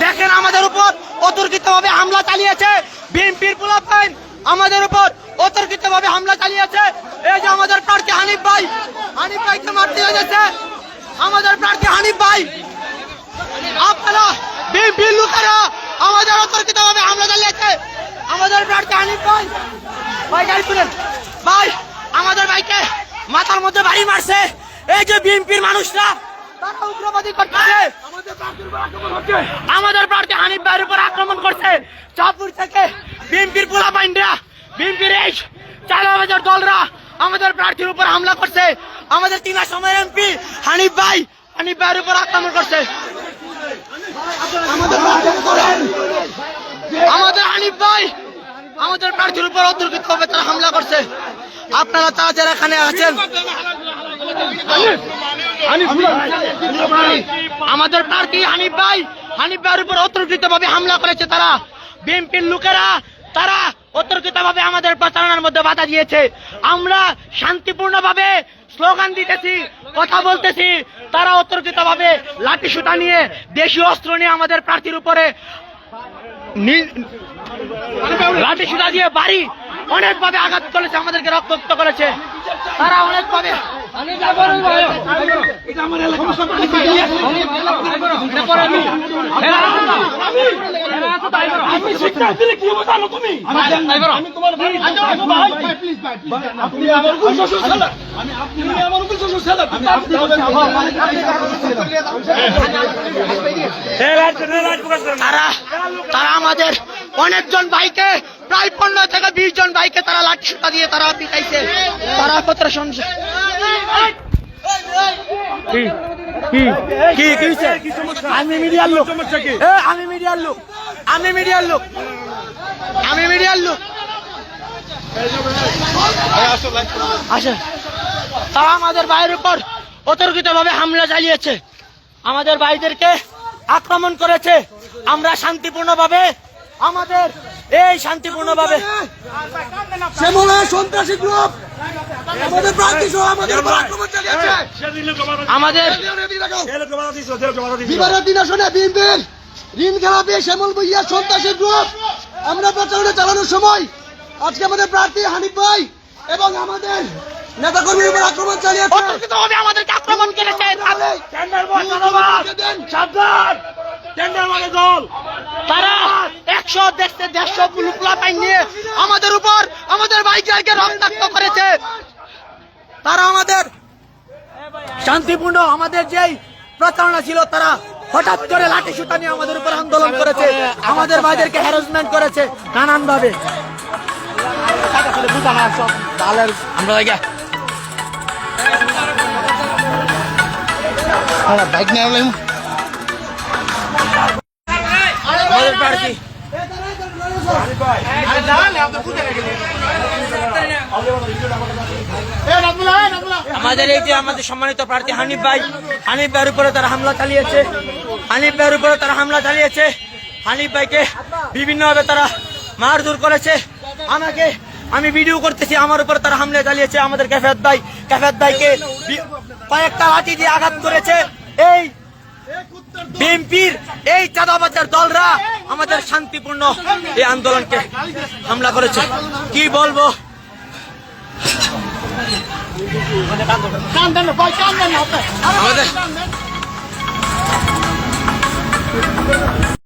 দেখেন আমাদের উপর অতর্কিতভাবে হামলা চালিয়েছে বিএনপির পোলাপাইন, আমাদের উপর অতর্কিতভাবে হামলা চালিয়েছে। এই যে আমাদের প্রার্থী হানিফ ভাইকে মারতে হয়েছে, আমাদের প্রার্থী হানিফ ভাই। আপনারা বিএনপির লোকেরা আমাদের অতর্কিতভাবে হামলা চালিয়েছে আমাদের প্রার্থী হানিফ ভাই। ভাই গাড়ি তুলেন ভাই, আমাদের ভাইকে মাথার মধ্যে বাড়ি মারছে। এই যে বিএনপির মানুষরা তারা উগ্রবাদী করতেছে, আমাদের প্রার্থী হানিফ ভাইয়ের উপর আক্রমণ করছে। চাঁদপুর থেকে বিএনপির পোলাপাইনরা, বিএনপির এই চাঁদাবাজার দলরা আমাদের প্রার্থীর উপর হামলা করছে। আমাদের 3 সময়ের এমপি হানিফ ভাইয়ের উপর আক্রমণ করছে। আমাদের হানিফ ভাই আমাদের প্রার্থীর উপর অতর্কিতভাবে তারা হামলা করছে। আপনারা তারা যারা এখানে আছেন, আমাদের প্রার্থী হানিফ ভাইয়ের উপর অতর্কিতভাবে হামলা করেছে তারা। বিএনপির লোকেরা তারা অতর্কিতভাবে আমাদের প্রচারণার মধ্যে বাধা দিয়েছে। আমরা শান্তিপূর্ণভাবে স্লোগান দিতেছি, কথা বলতেছি, তারা অতর্কিতভাবে লাঠি সুতা নিয়ে, দেশীয় অস্ত্র নিয়ে আমাদের প্রার্থীর উপরে লাঠি সুতা দিয়ে বাড়ি অনেকভাবে আঘাত করেছে, আমাদেরকে রক্তাক্ত করেছে তারা অনেকভাবে। তারা আমাদের অনেকজন ভাইকে, প্রায় 15 থেকে 20 জন ভাইকে তারা লাঠি সুতা দিয়ে তারা পিটাইছে। তারা কতটা সমস্যা আমি মিডিয়ার লোক, আচ্ছা, তারা আমাদের ভাইয়ের উপর অতর্কিতভাবে হামলা চালিয়েছে, আমাদের ভাইদেরকে আক্রমণ করেছে। আমরা শান্তিপূর্ণভাবে আমাদের এই শান্তিপূর্ণভাবে সন্ত্রাসী গ্রুপ আমাদের প্রার্থী সহ আমাদের আক্রমণ চালিয়েছে। আমাদের বিবারের আসনে বিএনপির ঋণ খেলাপি শ্যামল ভুইয়া সন্ত্রাসী গ্রুপ আমরা প্রচারণা চালানোর সময় আজকে আমাদের প্রার্থী হানিফ ভাই এবং আমাদের নেতা কর্মীর উপর আক্রমণ চালিয়েছে, অতর্কিতভাবে আমাদেরকে আক্রমণ করেছে। তারা 100-150 পোলাপাইন নিয়ে আমাদের উপর, আমাদের ভাইকে রক্তাক্ত করেছে। তারা আমাদের শান্তিপূর্ণ আমাদের যেই প্রচারণা ছিল, তারা হঠাৎ করে লাঠি সুতা নিয়ে আমাদের উপর আন্দোলন করেছে, আমাদের ভাইদেরকে হ্যারাসমেন্ট করেছে নানান ভাবে। আমরা বাইক নিয়ে আমাদের প্রার্থী আমাদের এই যে আমাদের সম্মানিত প্রার্থী হানিফ ভাইয়ের উপরে তারা হামলা চালিয়েছে, হানিফ ভাইকে বিভিন্নভাবে তারা মারধর করেছে। আমি ভিডিও করতেছি, আমার উপর তারা হামলা চালিয়েছে। আমাদের ক্যাফেত ভাইকে কয়েকটা লাঠি দিয়ে আঘাত করেছে। এই বিএনপির এই চাঁদাবাজার দলরা আমাদের শান্তিপূর্ণ এই আন্দোলনকে হামলা করেছে। কি বলবো, আমাদের